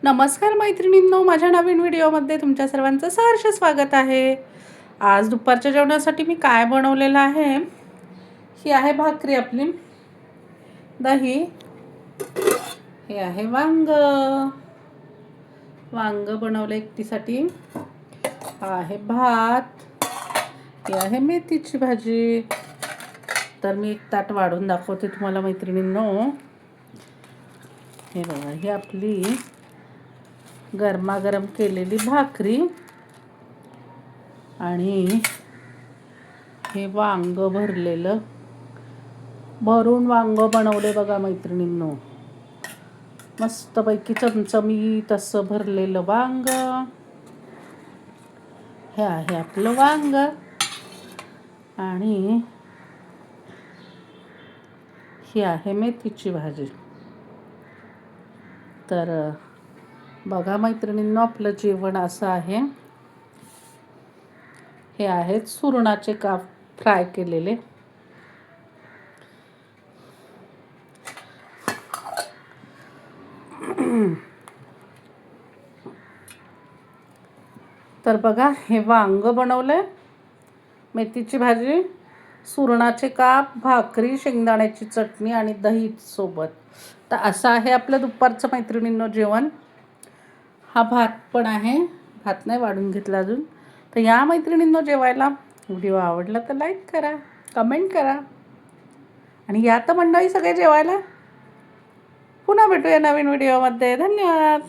नमस्कार मैत्रिणींनो, माझ्या नवीन व्हिडिओमध्ये तुमच्या सर्वांचं सहर्ष स्वागत आहे. आज दुपारच्या जेवणासाठी मी काय बनवलेलं आहे, ही आहे भाकरी आपली, दही, हे आहे वांग बनवलं एकटीसाठी, हा आहे भात, ही आहे मेथीची भाजी. तर मी एक ताट वाढून दाखवते तुम्हाला मैत्रिणींनो. हे बघा, ही आपली गरमागरम केलेली भाकरी आणि हे वांग भरून वांग बनवले बघा मैत्रिणींनो. मस्तपैकी चमचमीत असं भरलेलं वांग. हे आहे आपलं वांग आणि ही आहे मेथीची भाजी. तर बघा मैत्रिणींनो, आपलं जेवण असं आहे. हे आहेत सुरणाचे काप फ्राय केलेले. तर बघा, हे वांग बनवलंय, मेथीची भाजी, सुरणाचे काप, भाकरी, शेंगदाण्याची चटणी आणि दही सोबत. तर असं आहे आपलं दुपारचं मैत्रिणींनो जेवण. हा भात पण आहे, भात नाही वाढून घेतला अजून. तर या मैत्रिणींनो जेवायला. व्हिडिओ आवडला तर लाईक करा, कमेंट करा आणि या तर मंडळी सगळे जेवायला. पुन्हा भेटूया नवीन व्हिडिओमध्ये. धन्यवाद.